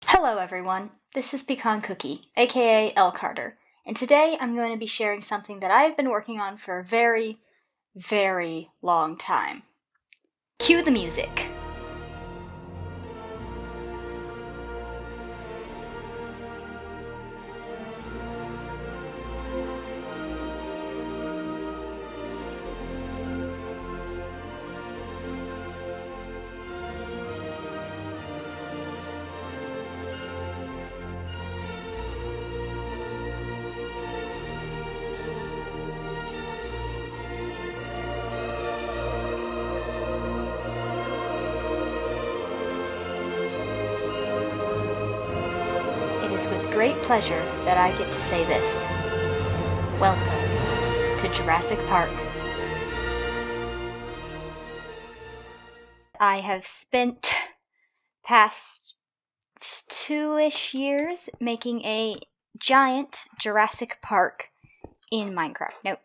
Hello everyone, this is Pecan Cookie, aka L Carter, and today I'm going to be sharing something that I've been working on for a very, very long time. Cue the music. It is with great pleasure that I get to say this. Welcome to Jurassic Park. I have spent past 2-ish years making a giant Jurassic Park in Minecraft. Now,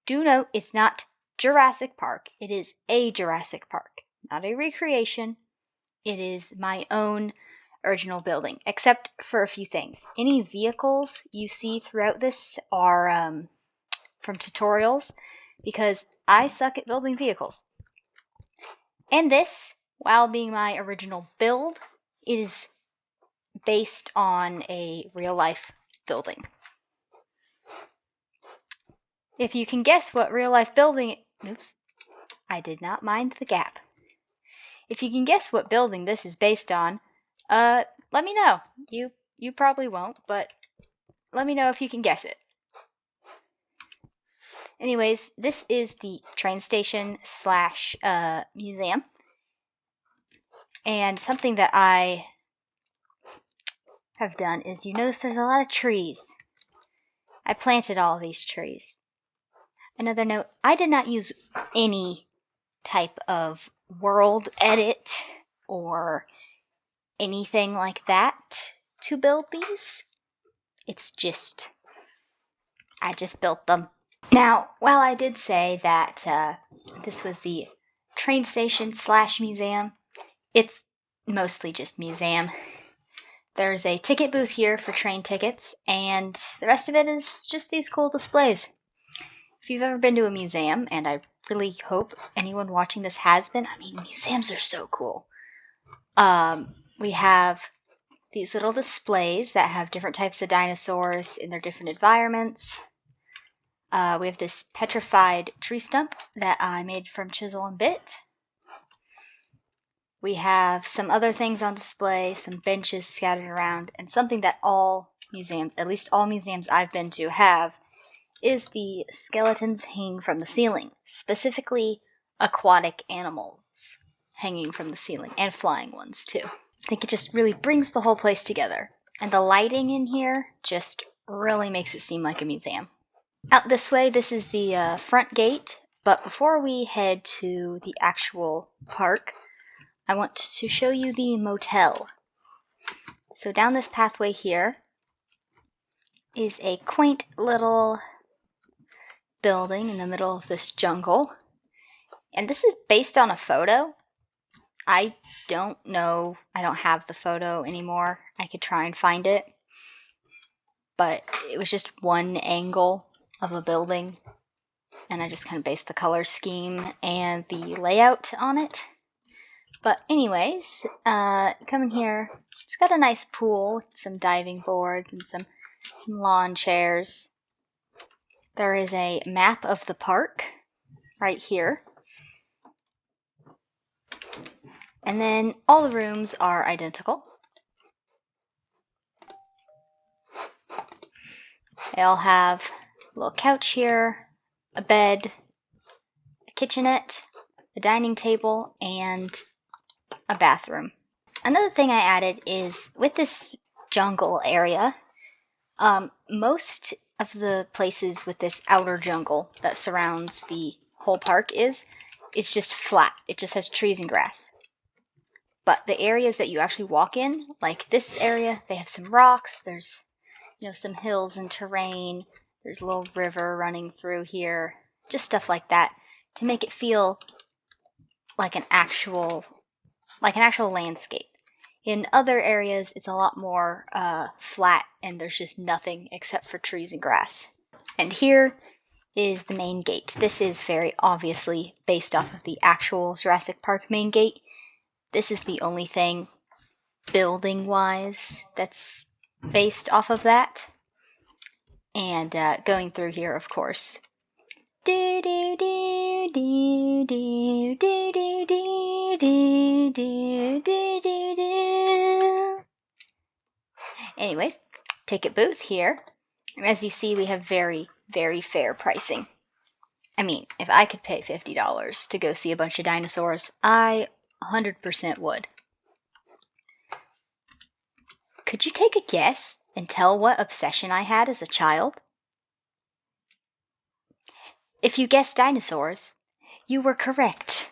do note it's not Jurassic Park, it is a Jurassic Park, not a recreation. It is my own original building, except for a few things. Any vehicles you see throughout this are from tutorials, because I suck at building vehicles. And this, while being my original build, is based on a real-life building. If you can guess what real-life building... Oops, I did not mind the gap. If you can guess what building this is based on, let me know. You probably won't, but let me know if you can guess it. Anyways, this is the train station slash museum. And something that I have done is, you notice there's a lot of trees. I planted all of these trees. Another note, I did not use any type of world edit or anything like that to build these. It's just, I just built them. Now, while I did say that this was the train station slash museum, it's mostly just museum. There's a ticket booth here for train tickets, and the rest of it is just these cool displays. If you've ever been to a museum, and I really hope anyone watching this has been, I mean, museums are so cool. We have these little displays that have different types of dinosaurs in their different environments. We have this petrified tree stump that I made from chisel and bit. We have some other things on display, some benches scattered around, and something that all museums, at least all museums I've been to, have, is the skeletons hanging from the ceiling, specifically aquatic animals hanging from the ceiling, and flying ones too. I think it just really brings the whole place together, and the lighting in here just really makes it seem like a museum. Out this way, this is the front gate, but before we head to the actual park, I want to show you the motel. So down this pathway here is a quaint little building in the middle of this jungle, and this is based on a photo. I don't know, I don't have the photo anymore. I could try and find it, but it was just one angle of a building, and I just kind of based the color scheme and the layout on it. But anyways, come in here. It's got a nice pool, some diving boards, and some lawn chairs. There is a map of the park right here. And then all the rooms are identical. They all have a little couch here, a bed, a kitchenette, a dining table, and a bathroom. Another thing I added is, with this jungle area, most of the places with this outer jungle that surrounds the whole park is just flat. It just has trees and grass. But the areas that you actually walk in, like this area, they have some rocks, there's some hills and terrain, there's a little river running through here, just stuff like that, to make it feel like an actual landscape. In other areas, it's a lot more flat and there's just nothing except for trees and grass. And here is the main gate. This is very obviously based off of the actual Jurassic Park main gate. This is the only thing building-wise that's based off of that. And going through here, of course. Do do do do do do do do do do do do do. Anyways, ticket booth here. As you see, we have very, very fair pricing. I mean, if I could pay $50 to go see a bunch of dinosaurs, I 100% would. Could you take a guess and tell what obsession I had as a child? If you guessed dinosaurs, you were correct.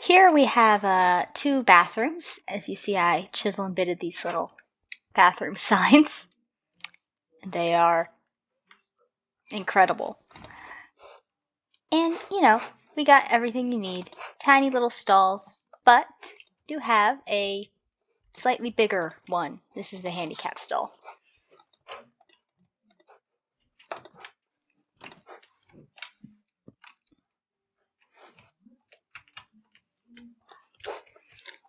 Here we have 2 bathrooms. As you see, I chisel and bitted these little bathroom signs. They are incredible. And, you know, we got everything you need. Tiny little stalls, but do have a slightly bigger one. This is the handicap stall.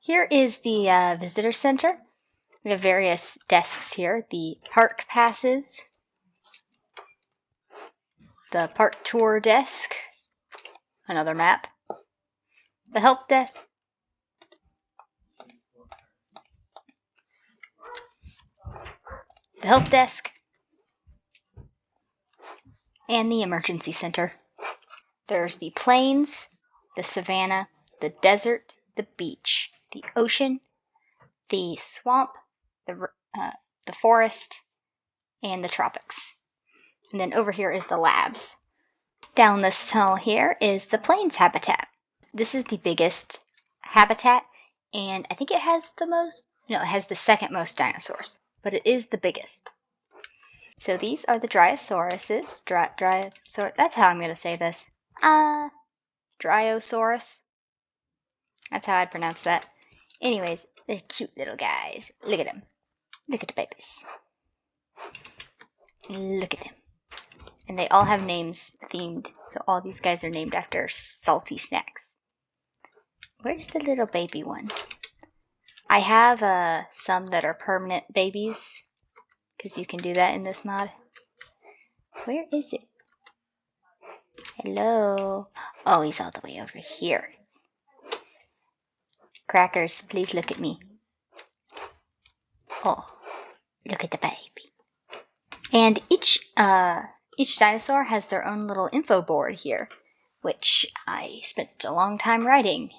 Here is the visitor center. We have various desks here. The park passes, the park tour desk, another map, the help desk, and the emergency center. There's the plains, the savanna, the desert, the beach, the ocean, the swamp, the forest, and the tropics. And then over here is the labs. Down this tunnel here is the plains habitat. This is the biggest habitat, and I think it has it has the second most dinosaurs, but it is the biggest. So these are the Dryosauruses. That's how I'm going to say this. Dryosaurus. That's how I'd pronounce that. Anyways, they're cute little guys. Look at them. Look at the babies. Look at them. And they all have names themed. So all these guys are named after salty snacks. Where's the little baby one? I have some that are permanent babies, because you can do that in this mod. Where is it? Hello? Oh, he's all the way over here. Crackers, please look at me. Oh, look at the baby. And each dinosaur has their own little info board here, which I spent a long time writing.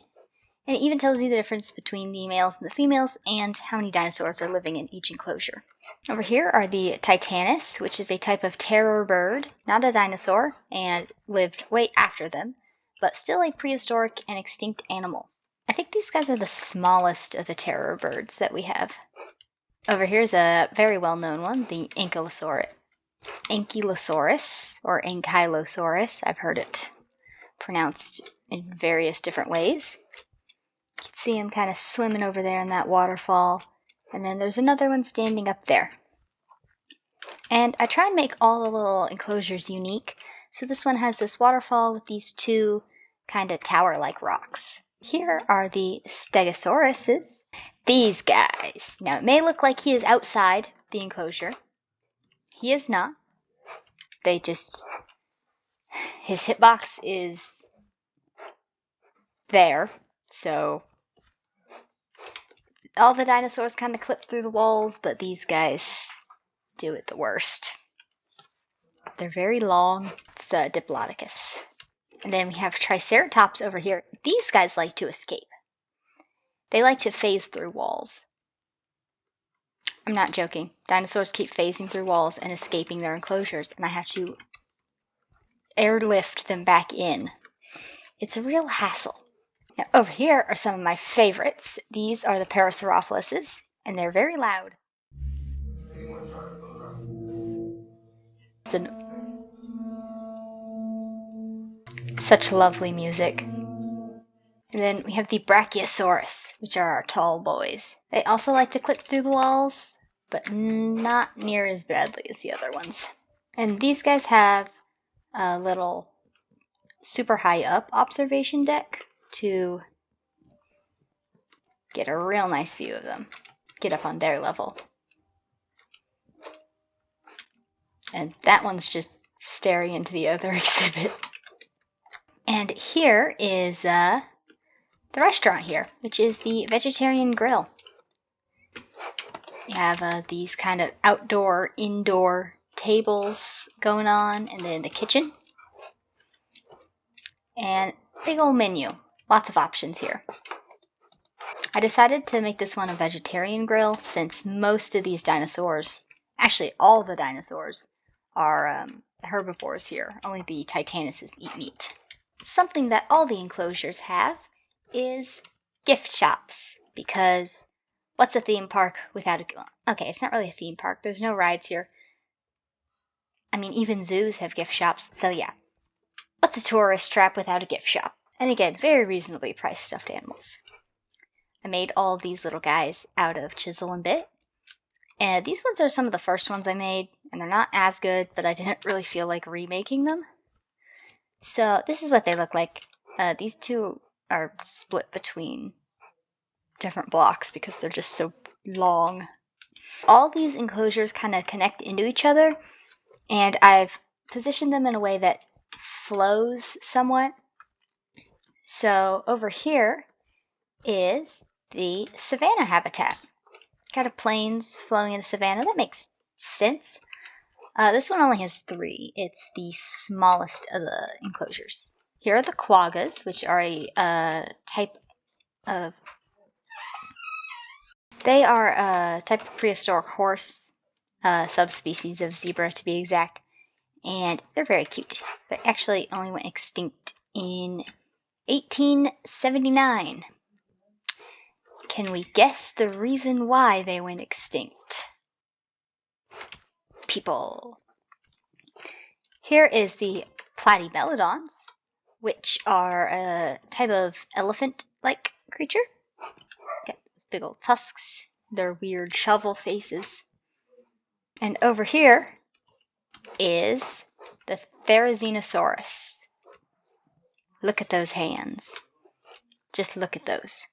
And it even tells you the difference between the males and the females and how many dinosaurs are living in each enclosure. Over here are the Titanus, which is a type of terror bird, not a dinosaur, and lived way after them, but still a prehistoric and extinct animal. I think these guys are the smallest of the terror birds that we have. Over here's a very well-known one, the Ankylosaurus, or Ankylosaurus. I've heard it pronounced in various different ways. You can see him kind of swimming over there in that waterfall. And then there's another one standing up there. And I try and make all the little enclosures unique. So this one has this waterfall with these 2 kind of tower-like rocks. Here are the Stegosauruses. These guys. Now, it may look like he is outside the enclosure. He is not. His hitbox is there. So all the dinosaurs kind of clip through the walls, but these guys do it the worst. They're very long. It's the Diplodocus. And then we have Triceratops over here. These guys like to escape. They like to phase through walls. I'm not joking. Dinosaurs keep phasing through walls and escaping their enclosures, and I have to airlift them back in. It's a real hassle. Now, over here are some of my favorites. These are the Parasaurolophus, and they're very loud. Such lovely music. And then we have the Brachiosaurus, which are our tall boys. They also like to clip through the walls, but not near as badly as the other ones. And these guys have a little super high up observation deck to get a real nice view of them. Get up on their level. And that one's just staring into the other exhibit. And here is the restaurant here, which is the Vegetarian Grill. You have these kind of outdoor, indoor tables going on, and then the kitchen. And big old menu. Lots of options here. I decided to make this one a vegetarian grill since most of these dinosaurs, actually all the dinosaurs, are herbivores here. Only the Titanosaurs eat meat. Something that all the enclosures have is gift shops, because what's a theme park without a... Okay, it's not really a theme park. There's no rides here. I mean, even zoos have gift shops, so yeah. What's a tourist trap without a gift shop? And again, very reasonably priced stuffed animals. I made all of these little guys out of chisel and bit. And these ones are some of the first ones I made, and they're not as good, but I didn't really feel like remaking them. So this is what they look like. These two are split between different blocks because they're just so long. All these enclosures kind of connect into each other, and I've positioned them in a way that flows somewhat. So over here is the savanna habitat. Kind of plains flowing into savanna. That makes sense. This one only has 3. It's the smallest of the enclosures. Here are the quaggas, which are a type of... They are a type of prehistoric horse, subspecies of zebra to be exact, and they're very cute. They actually only went extinct in 1879. Can we guess the reason why they went extinct? People. Here is the platymelodons, which are a type of elephant-like creature. Got those big old tusks, their weird shovel faces. And over here is the Therizinosaurus. Look at those hands. Just look at those.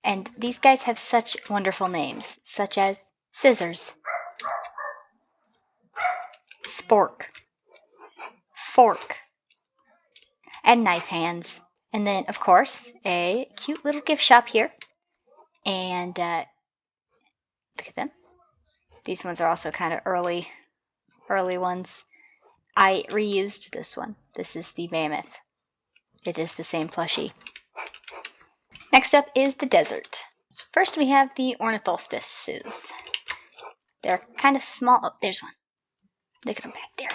And these guys have such wonderful names, such as Scissors, Spork, Fork, and Knife Hands. And then, of course, a cute little gift shop here. And look at them. These ones are also kind of early ones. I reused this one. This is the mammoth. It is the same plushie. Next up is the desert. First we have the ornitholstises. They're kind of small. Oh, there's one. Look at them back there.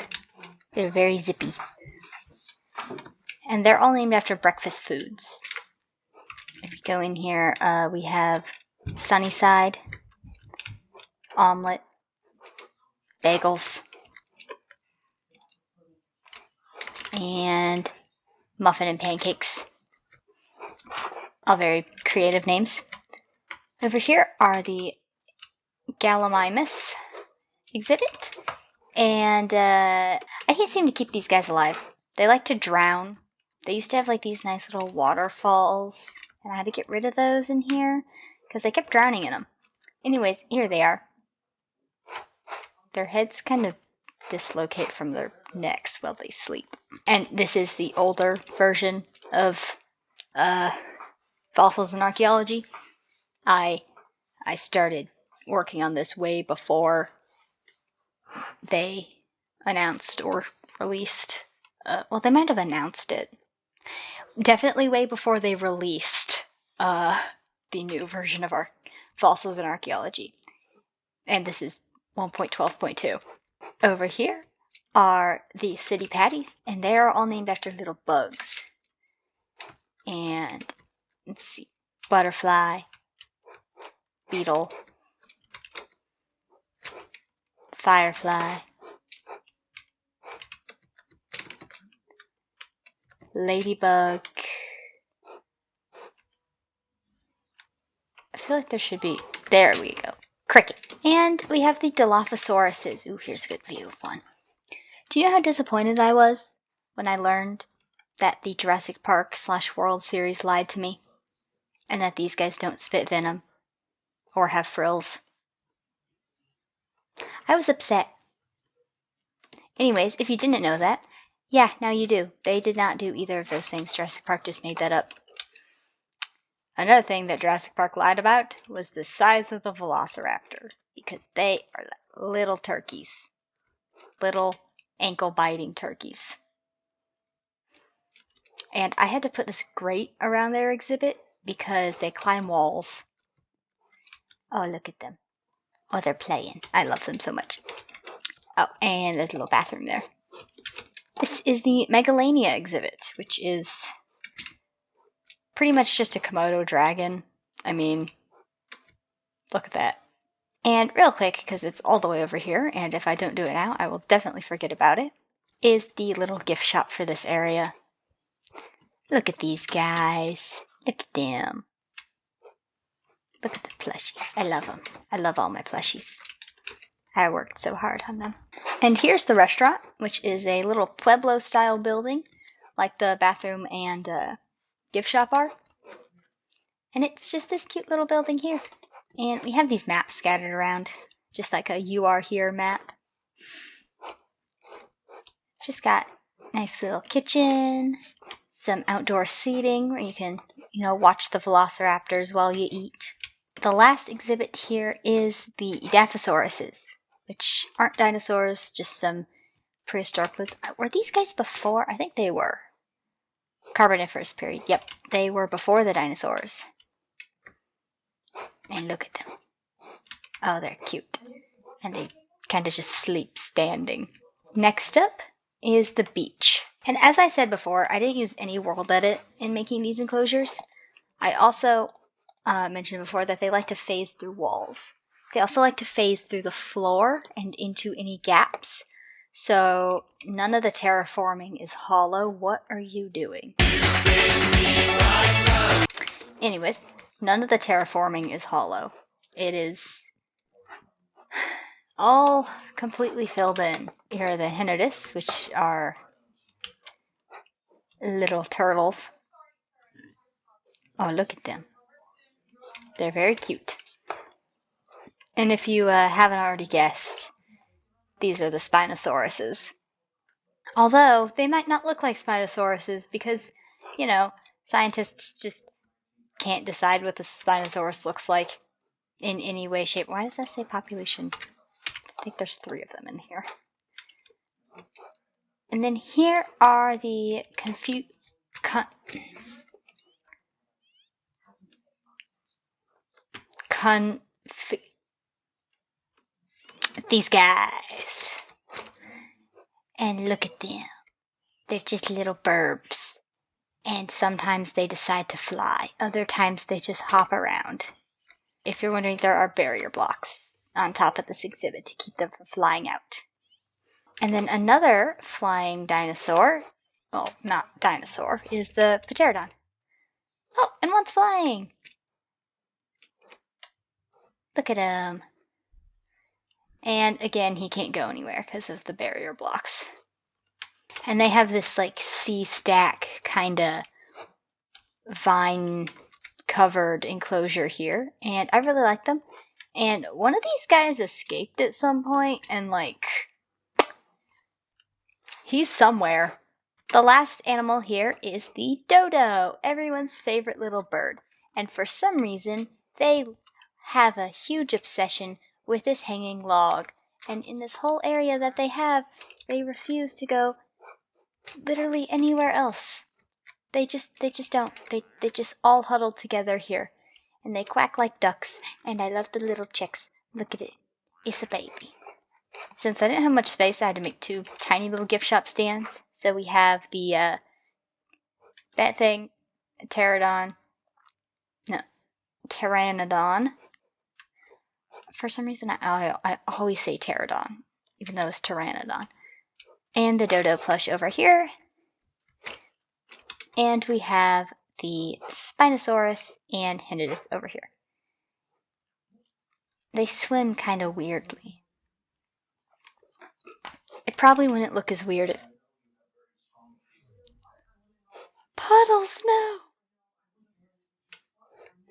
They're very zippy. And they're all named after breakfast foods. If you go in here, we have Sunnyside, omelet, bagels, and muffin and pancakes. All very creative names. Over here are the Gallimimus exhibit. And I can't seem to keep these guys alive. They like to drown. They used to have like these nice little waterfalls, and I had to get rid of those in here because they kept drowning in them. Anyways, here they are. Their heads kind of dislocate from their necks while they sleep. And this is the older version of fossils and archaeology. I started working on this way before they announced or released. Well, they might have announced it. Definitely way before they released the new version of our fossils and archaeology. And this is 1.12.2. Over here are the city patties, and they are all named after little bugs. And let's see, butterfly, beetle, firefly, ladybug, feel like there should be... There we go. Cricket. And we have the Dilophosauruses. Ooh, here's a good view of one. Do you know how disappointed I was when I learned that the Jurassic Park / World Series lied to me? And that these guys don't spit venom or have frills? I was upset. Anyways, if you didn't know that, yeah, now you do. They did not do either of those things. Jurassic Park just made that up. Another thing that Jurassic Park lied about was the size of the velociraptor, because they are little turkeys. Little ankle-biting turkeys. And I had to put this grate around their exhibit because they climb walls. Oh, look at them. Oh, they're playing. I love them so much. Oh, and there's a little bathroom there. This is the Megalania exhibit, which is pretty much just a Komodo dragon. I mean, look at that. And real quick, because it's all the way over here, and if I don't do it now, I will definitely forget about it, is the little gift shop for this area. Look at these guys. Look at them. Look at the plushies. I love them. I love all my plushies. I worked so hard on them. And here's the restaurant, which is a little Pueblo-style building, like the bathroom and gift shop are. And it's just this cute little building here. And we have these maps scattered around, just like a "You Are Here" map. It's just got a nice little kitchen, some outdoor seating where you can, watch the velociraptors while you eat. The last exhibit here is the Edaphosaurus, which aren't dinosaurs, just some prehistoric lizards. Were these guys before? I think they were. Carboniferous period. Yep, they were before the dinosaurs. And look at them. Oh, they're cute. And they kind of just sleep standing. Next up is the beach. And as I said before, I didn't use any world edit in making these enclosures. I also mentioned before that they like to phase through walls. They also like to phase through the floor and into any gaps. So none of the terraforming is hollow. What are you doing? Anyways, none of the terraforming is hollow. It is all completely filled in. Here are the Henodus, which are little turtles. Oh, look at them. They're very cute. And if you haven't already guessed, these are the Spinosauruses. Although, they might not look like Spinosauruses because, scientists just can't decide what the Spinosaurus looks like in any way, shape. Why does that say population? I think there's 3 of them in here. And then here are the these guys. And look at them. They're just little burbs. And sometimes they decide to fly. Other times they just hop around. If you're wondering, there are barrier blocks on top of this exhibit to keep them from flying out. And then another flying dinosaur, well, not dinosaur, is the Pterodon. Oh, and one's flying. Look at him. And again, he can't go anywhere because of the barrier blocks. And they have this sea stack kind of vine covered enclosure here. And I really like them. And one of these guys escaped at some point and he's somewhere. The last animal here is the dodo, everyone's favorite little bird. And for some reason, they have a huge obsession with this hanging log. And in this whole area that they have, they refuse to go literally anywhere else. They just don't. They just all huddle together here. And they quack like ducks. And I love the little chicks. Look at it. It's a baby. Since I didn't have much space, I had to make 2 tiny little gift shop stands. So we have the, that thing, Pteranodon. For some reason, I always say pterodon, even though it's Pteranodon. And the dodo plush over here. And we have the Spinosaurus and Henodus over here. they swim kind of weirdly. It probably wouldn't look as weird if... Puddles, no!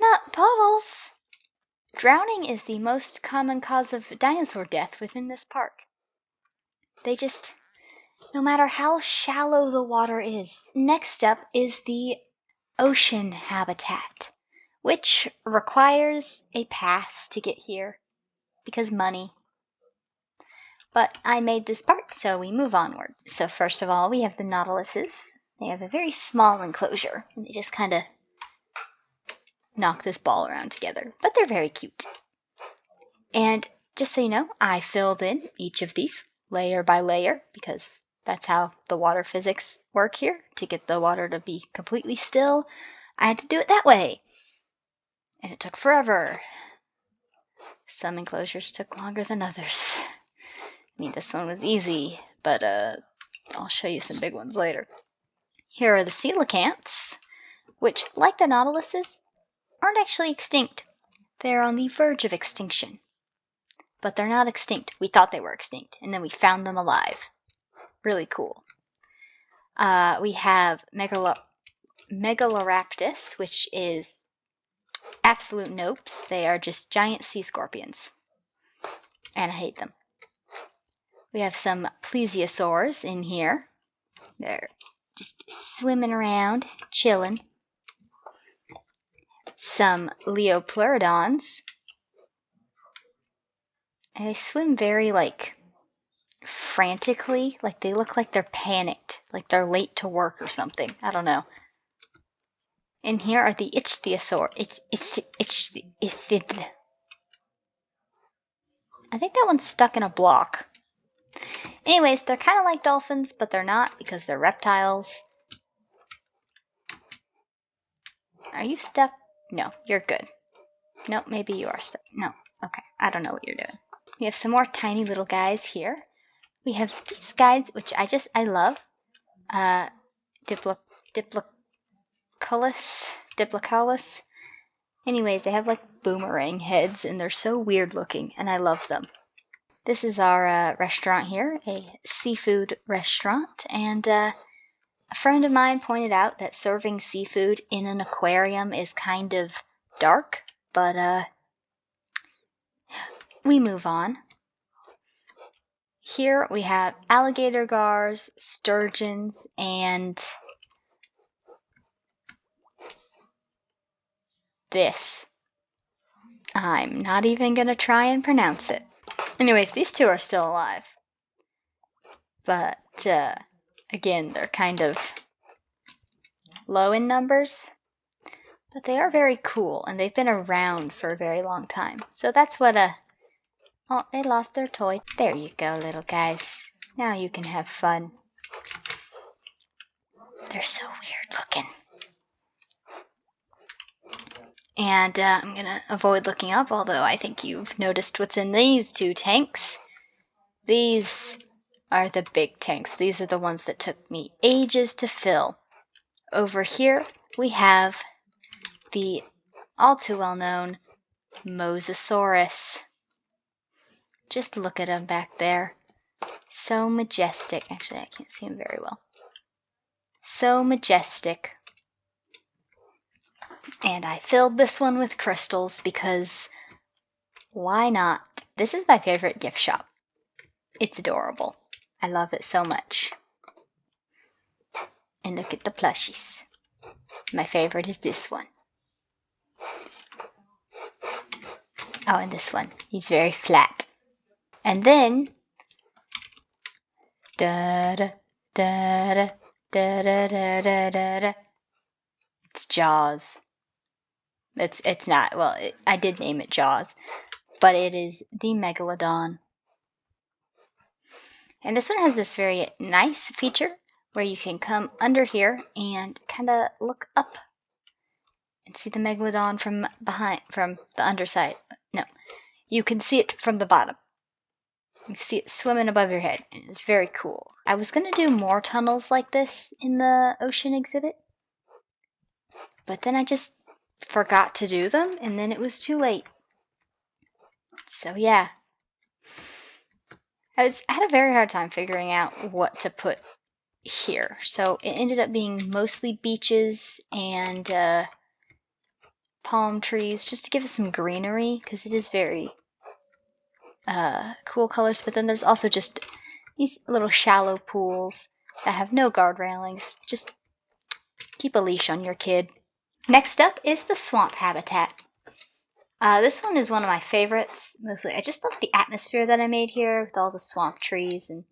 Not puddles! Drowning is the most common cause of dinosaur death within this park. They just... no matter how shallow the water is. Next up is the ocean habitat, which requires a pass to get here, because money. But I made this park, so we move onward. So first of all, we have the nautiluses. They have a very small enclosure, and they just kind of knock this ball around together, but they're very cute. And just so you know, I filled in each of these layer by layer, because that's how the water physics work here. To get the water to be completely still, I had to do it that way. And it took forever. Some enclosures took longer than others. I mean, this one was easy, but I'll show you some big ones later. Here are the coelacanths, which, like the nautiluses, aren't actually extinct. They're on the verge of extinction. But they're not extinct. We thought they were extinct, and then we found them alive. Really cool. We have Megaloraptus, which is absolute nopes. They are just giant sea scorpions. And I hate them. We have some plesiosaurs in here. They're just swimming around, chilling. Some Leopleurodons. And they swim very, frantically. Like, they look like they're panicked. Like they're late to work or something. I don't know. And here are the ichthyosaur. I think that one's stuck in a block. Anyways, they're kind of like dolphins, but they're not because they're reptiles. Are you stuck? No, you're good. No, maybe you are stuck. No, okay. I don't know what you're doing. We have some more tiny little guys here. We have these guys, which I love. Diplocaulus. Anyways, they have like boomerang heads, and they're so weird looking, and I love them. This is our restaurant here, a seafood restaurant, and a friend of mine pointed out that serving seafood in an aquarium is kind of dark, but we move on. Here we have alligator gars, sturgeons, and this. I'm not even going to try and pronounce it. Anyways, these two are still alive. But, again, they're kind of low in numbers. But they are very cool, and they've been around for a very long time. So that's what oh, they lost their toy. There you go, little guys. Now you can have fun. They're so weird looking. And I'm going to avoid looking up, although I think you've noticed what's in these two tanks. These are the big tanks. These are the ones that took me ages to fill. Over here, we have the all too well-known Mosasaurus. Just look at him back there. So majestic. Actually, I can't see him very well. So majestic. And I filled this one with crystals because why not? This is my favorite gift shop. It's adorable. I love it so much. And look at the plushies. My favorite is this one. Oh, and this one. He's very flat. And then da da da da da da da da da da. It's Jaws. It's not. Well, I did name it Jaws, but it is the Megalodon. And this one has this very nice feature where you can come under here and kind of look up and see the Megalodon from behind, from the underside. No, you can see it from the bottom. You can see it swimming above your head, and it's very cool. I was going to do more tunnels like this in the ocean exhibit, but then I just forgot to do them, and then it was too late. So yeah, I had a very hard time figuring out what to put here. So it ended up being mostly beaches and palm trees, just to give it some greenery, because it is very cool colors. But then there's also just these little shallow pools that have no guard railings. Just keep a leash on your kid. Next up is the swamp habitat. This one is one of my favorites, mostly. I just love the atmosphere that I made here with all the swamp trees and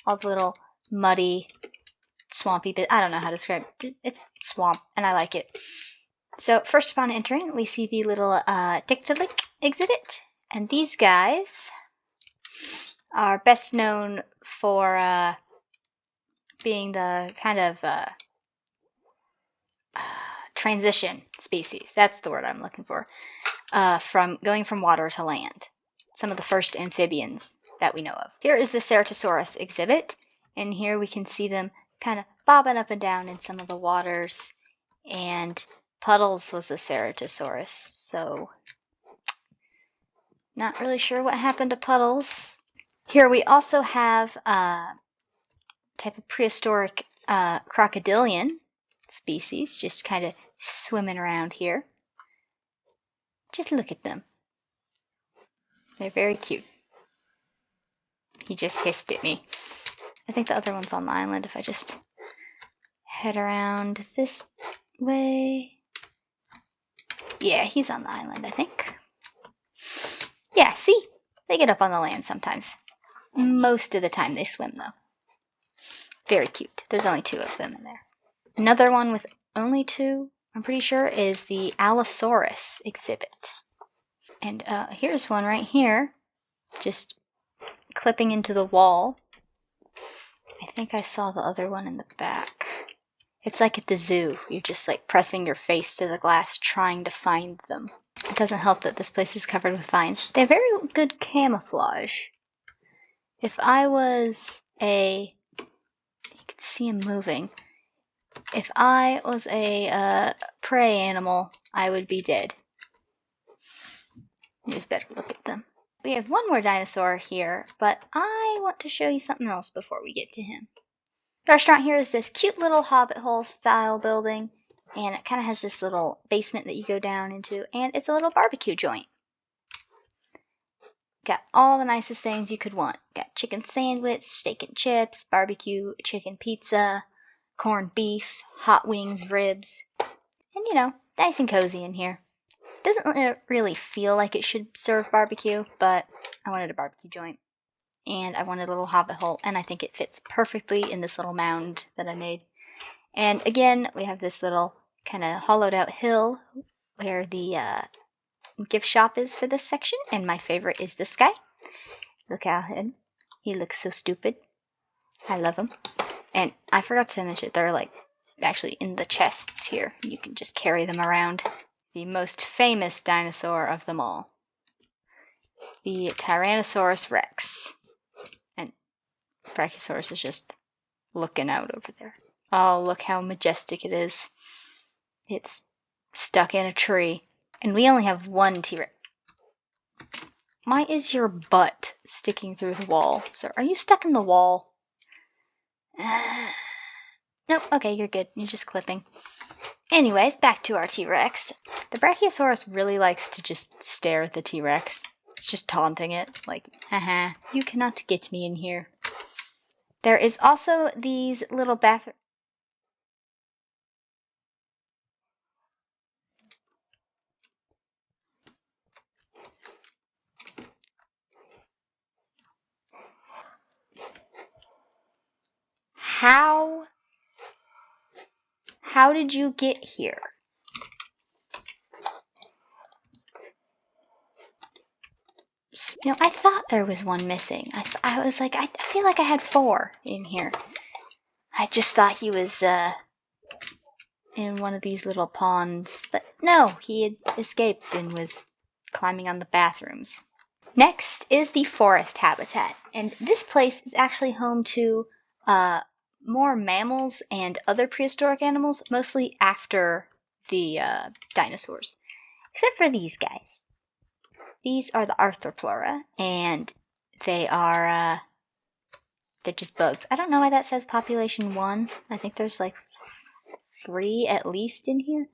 all the little muddy, swampy bit. I don't know how to describe it. It's swamp, and I like it. So first upon entering, we see the little Dictolic exhibit. And these guys are best known for being the kind of transition species. That's the word I'm looking for. From going from water to land. Some of the first amphibians that we know of. Here is the Ceratosaurus exhibit, and here we can see them kind of bobbing up and down in some of the waters, and Puddles was a Ceratosaurus, so not really sure what happened to Puddles. Here we also have a type of prehistoric crocodilian species, just kind of swimming around here. Just look at them. They're very cute. He just hissed at me. I think the other one's on the island if I just head around this way. Yeah, he's on the island, I think. Yeah, see? They get up on the land sometimes. Most of the time they swim, though. Very cute. There's only 2 of them in there. Another one with only 2, I'm pretty sure, is the Allosaurus exhibit. And here's one right here, just clipping into the wall. I think I saw the other one in the back. It's like at the zoo. You're just like pressing your face to the glass trying to find them. It doesn't help that this place is covered with vines. They have very good camouflage. If I was a... You can see him moving. If I was a prey animal, I would be dead. You just better look at them. We have one more dinosaur here, but I want to show you something else before we get to him. The restaurant here is this cute little hobbit hole style building, and it kind of has this little basement that you go down into, and it's a little barbecue joint. Got all the nicest things you could want. Got chicken sandwich, steak and chips, barbecue, chicken pizza, corned beef, hot wings, ribs, and you know, nice and cozy in here. Doesn't really feel like it should serve barbecue, but I wanted a barbecue joint. And I wanted a little hobbit hole, and I think it fits perfectly in this little mound that I made. And again, we have this little kind of hollowed out hill where the gift shop is for this section, and my favorite is this guy. Look at him. He looks so stupid. I love him. And I forgot to mention, they're like actually in the chests here. You can just carry them around. The most famous dinosaur of them all. The Tyrannosaurus Rex. And Brachiosaurus is just looking out over there. Oh, look how majestic it is. It's stuck in a tree. And we only have one T-Rex. Why is your butt sticking through the wall? So, are you stuck in the wall? Nope, okay, you're good. You're just clipping. Anyways, back to our T-Rex. The Brachiosaurus really likes to just stare at the T-Rex. It's just taunting it, like, haha, you cannot get me in here. There is also these little bathroom... How did you get here? You know, I thought there was one missing. I was like, I feel like I had 4 in here. I just thought he was in one of these little ponds. But no, he had escaped and was climbing on the bathrooms. Next is the forest habitat. And this place is actually home to more mammals and other prehistoric animals, mostly after the dinosaurs. Except for these guys. These are the arthroplura, and they are, they're just bugs. I don't know why that says population 1. I think there's like 3 at least in here.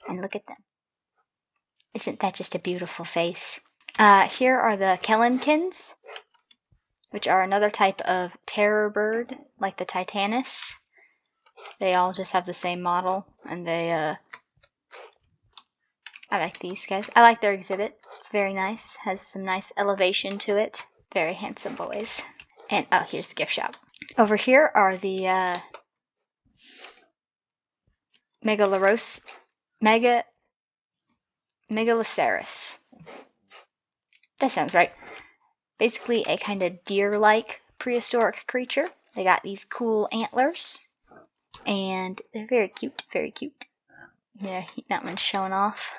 And look at them. Isn't that just a beautiful face? Here are the kellinkins, which are another type of terror bird, like the titanus. They all just have the same model, and they, I like these guys. I like their exhibit. It's very nice. Has some nice elevation to it. Very handsome boys. And, oh, here's the gift shop. Over here are the, Megaloceros. That sounds right. Basically a kind of deer-like prehistoric creature. They got these cool antlers, and they're very cute, very cute. Yeah, that one's showing off.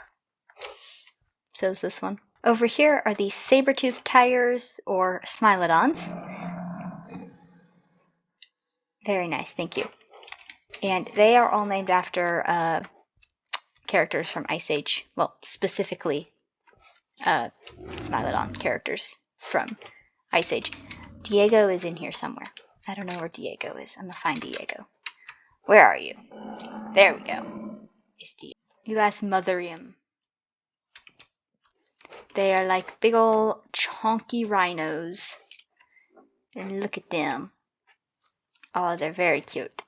So's this one. Over here are these saber-toothed tigers, or smilodons. Very nice, thank you. And they are all named after characters from Ice Age. Well, specifically Smilodon characters from Ice Age. Diego is in here somewhere. I don't know where Diego is. I'm gonna find Diego. Where are you? There we go. It's Diego. Elasmotherium. They are like big ol' chonky rhinos. And look at them. Oh, they're very cute.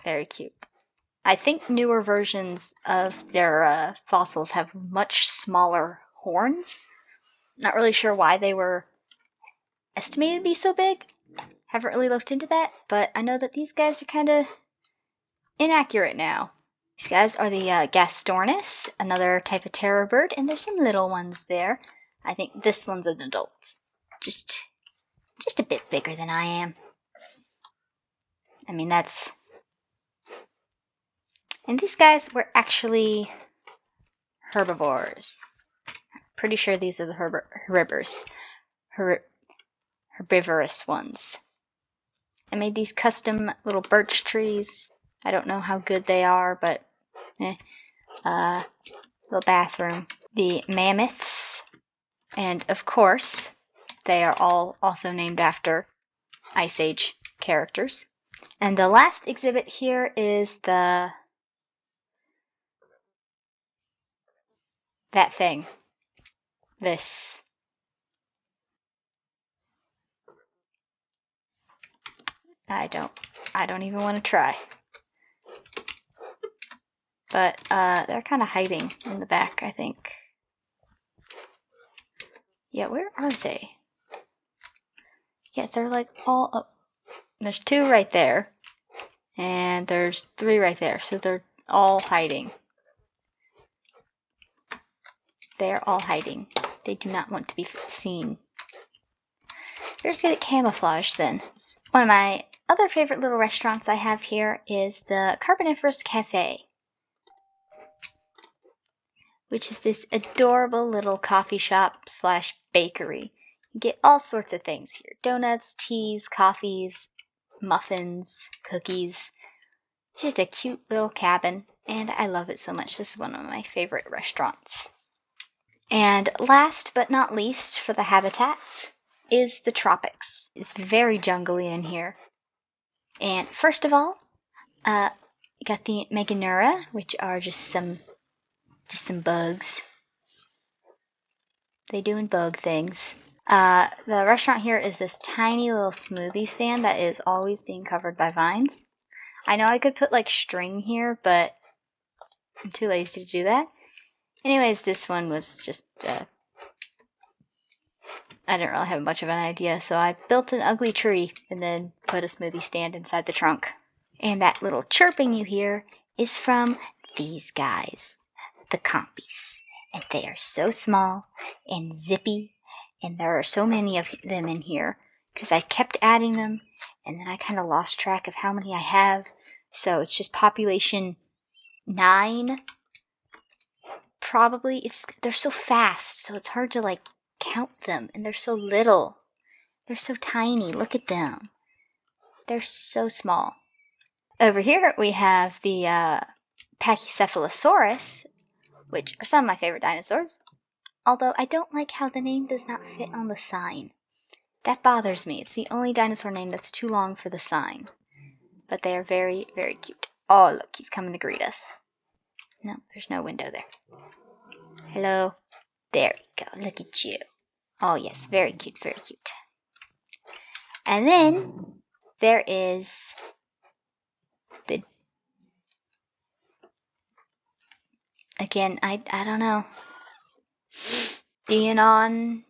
Very cute. I think newer versions of their fossils have much smaller horns. Not really sure why they were estimated to be so big. Haven't really looked into that, but I know that these guys are kind of inaccurate now. These guys are the Gastornis, another type of terror bird, and there's some little ones there. I think this one's an adult. Just a bit bigger than I am. I mean, that's... And these guys were actually herbivores. Pretty sure these are the herbivorous ones. I made these custom little birch trees. I don't know how good they are, but little bathroom. The mammoths, and of course, they are all also named after Ice Age characters. And the last exhibit here is that thing. This. I don't even want to try. But they're kind of hiding in the back, I think. Yeah, where are they? Yeah, they're like all up. There's 2 right there. And there's 3 right there. So they're all hiding. They're all hiding. They do not want to be seen. Very good at camouflage then. One of my other favorite little restaurants I have here is the Carboniferous Cafe, which is this adorable little coffee shop / bakery. You get all sorts of things here. Donuts, teas, coffees, muffins, cookies. Just a cute little cabin, and I love it so much. This is one of my favorite restaurants. And last but not least for the habitats is the Tropics. It's very jungly in here. And first of all, you got the Meganura, which are just some bugs. They doing bug things. The restaurant here is this tiny little smoothie stand that is always being covered by vines. I know I could put like string here, but I'm too lazy to do that. Anyways, this one was just, I didn't really have much of an idea, so I built an ugly tree and then put a smoothie stand inside the trunk. And that little chirping you hear is from these guys, the compies. And they are so small and zippy, and there are so many of them in here, because I kept adding them, and then I kind of lost track of how many I have, so it's just population 9. Probably, they're so fast, so it's hard to like count them, and they're so little. They're so tiny. Look at them. They're so small. Over here we have the Pachycephalosaurus, which are some of my favorite dinosaurs. although I don't like how the name does not fit on the sign. That bothers me. It's the only dinosaur name that's too long for the sign. But they are very, very cute. Oh, look, he's coming to greet us. No, there's no window there. Hello. There we go. Look at you. Oh, yes, very cute, very cute. And then there is the... Again, I don't know. Deinonychus?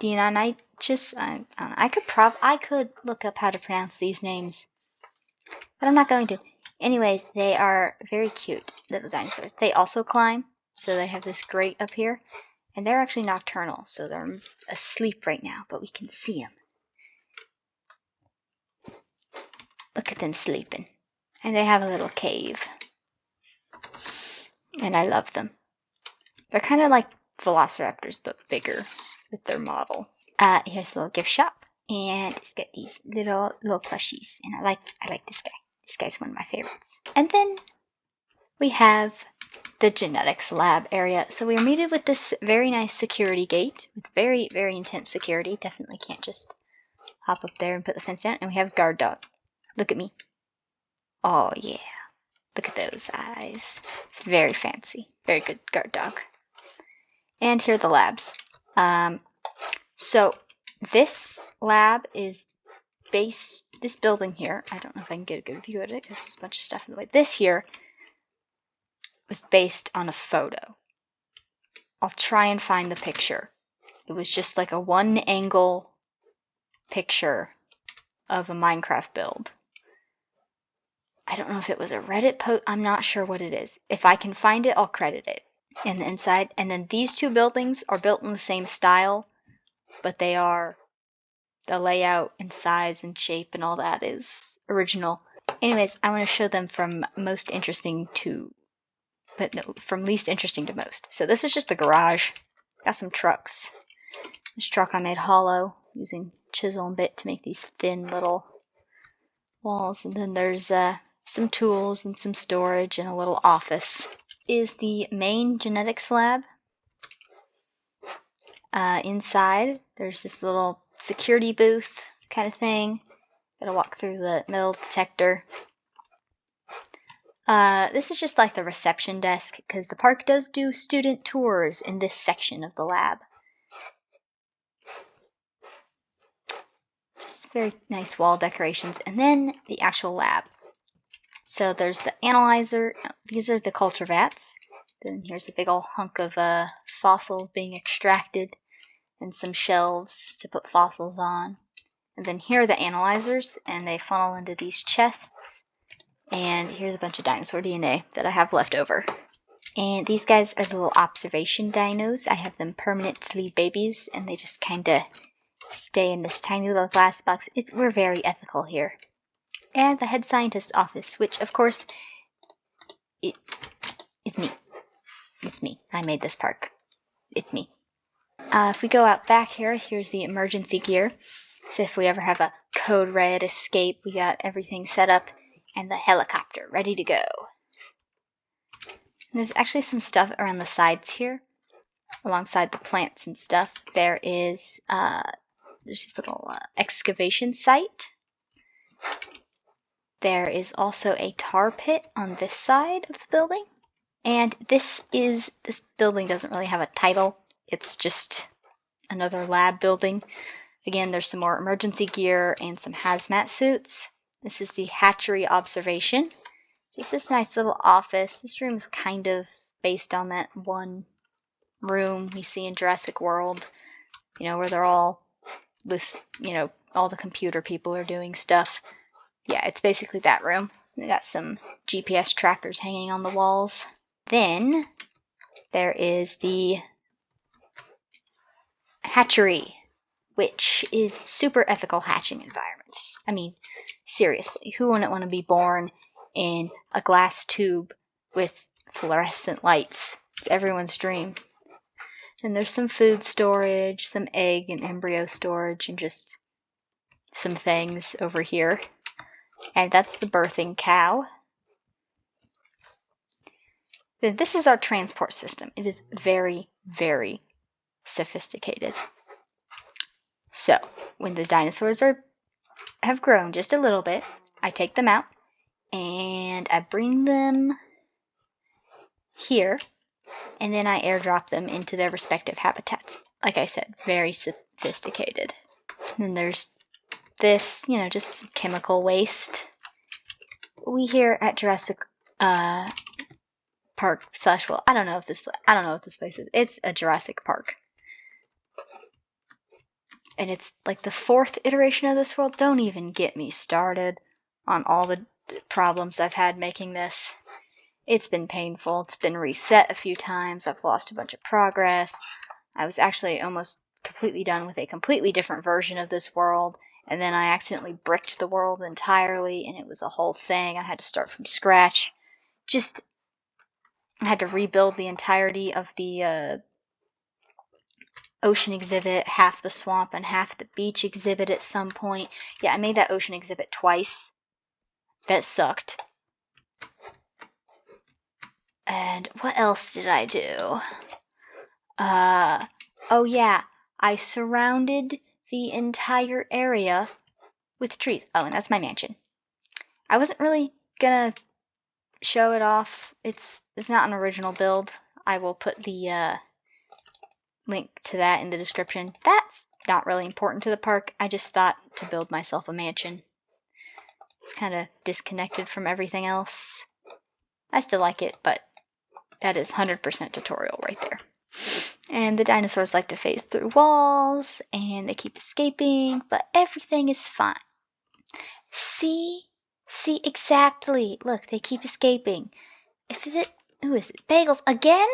Deinonychus? I don't know. I could look up how to pronounce these names, but I'm not going to. Anyways, they are very cute little dinosaurs. They also climb, so they have this grate up here, and they're actually nocturnal, so they're asleep right now, but we can see them. Look at them sleeping. And they have a little cave. And I love them. They're kind of like velociraptors, but bigger with their model. Here's a little gift shop, and it's got these little plushies, and I like this guy. This guy's one of my favorites. And then we have the genetics lab area. So we are meted with this very nice security gate with very, very intense security. Definitely can't just hop up there and put the fence down. And we have a guard dog. Look at me. Oh yeah. Look at those eyes. It's very fancy. Very good guard dog. And here are the labs. So this lab is based, this building here, I don't know if I can get a good view of it because there's a bunch of stuff in the way. This here was based on a photo. I'll try and find the picture. It was just like a one angle picture of a Minecraft build. I don't know if it was a Reddit post. I'm not sure what it is. If I can find it, I'll credit it. And the inside. And then these two buildings are built in the same style, but they are, the layout and size and shape and all that is original. Anyways, I want to show them from most interesting to, but no, from least interesting to most. So this is just the garage. Got some trucks. This truck I made hollow using chisel and bit to make these thin little walls. And then there's some tools and some storage and a little office. Is the main genetics lab. Inside, there's this little security booth kind of thing. Gotta walk through the metal detector. This is just like the reception desk, because the park does do student tours in this section of the lab. Just very nice wall decorations. And then the actual lab. So there's the analyzer. These are the culture vats. Then here's a big old hunk of fossils being extracted. And some shelves to put fossils on. And then here are the analyzers, and they funnel into these chests. And here's a bunch of dinosaur DNA that I have left over. And these guys are the little observation dinos. I have them permanently babies, and they just kind of stay in this tiny little glass box. We're very ethical here. And the head scientist's office, which, of course, it's me. It's me. I made this park. It's me. If we go out back here, here's the emergency gear. So if we ever have a code red escape, we got everything set up. And the helicopter ready to go. And there's actually some stuff around the sides here. Alongside the plants and stuff. There's this little excavation site. There is also a tar pit on this side of the building. And this building doesn't really have a title. It's just another lab building. Again, there's some more emergency gear and some hazmat suits. This is the hatchery observation. Just this nice little office. This room is kind of based on that one room we see in Jurassic World. You know, where they're all all the computer people are doing stuff. Yeah, it's basically that room. They got some GPS trackers hanging on the walls. Then there is the hatchery, which is super ethical hatching environments. I mean, seriously, who wouldn't want to be born in a glass tube with fluorescent lights? It's everyone's dream. And there's some food storage, some egg and embryo storage, and just some things over here. And that's the birthing cow. Then this is our transport system. It is very, very sophisticated. So, when the dinosaurs have grown just a little bit, I take them out and I bring them here, and then I airdrop them into their respective habitats. Like I said, very sophisticated. And then there's this, just some chemical waste. We here at Jurassic Park / well, I don't know what this place is. It's a Jurassic Park. And it's like the 4th iteration of this world. Don't even get me started on all the problems I've had making this. It's been painful. It's been reset a few times. I've lost a bunch of progress. I was actually almost completely done with a completely different version of this world, and then I accidentally bricked the world entirely, and it was a whole thing. I had to start from scratch. I had to rebuild the entirety of the ocean exhibit, half the swamp and half the beach exhibit at some point. Yeah, I made that ocean exhibit twice. That sucked. And what else did I do? Oh yeah, I surrounded the entire area with trees. Oh, and that's my mansion. I wasn't really gonna show it off. It's not an original build. I will put the link to that in the description. That's not really important to the park. I just thought to build myself a mansion. It's kind of disconnected from everything else. I still like it, but that is 100% tutorial right there. And the dinosaurs like to phase through walls, and they keep escaping, but everything is fine. See exactly. Look, they keep escaping. Who is it? Bagels again?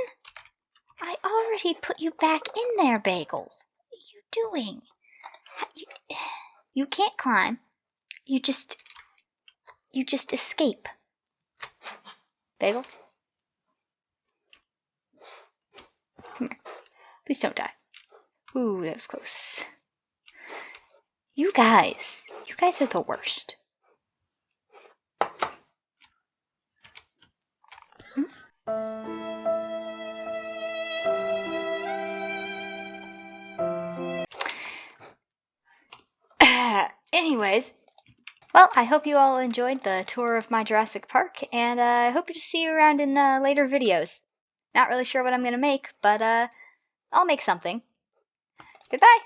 I already put you back in there, Bagels. What are you doing? You can't climb. You just escape. Bagels? Come here. Please don't die. Ooh, that was close. You guys are the worst. Anyways, well, I hope you all enjoyed the tour of my Jurassic Park, and I hope to see you around in later videos. Not really sure what I'm going to make, but I'll make something. Goodbye!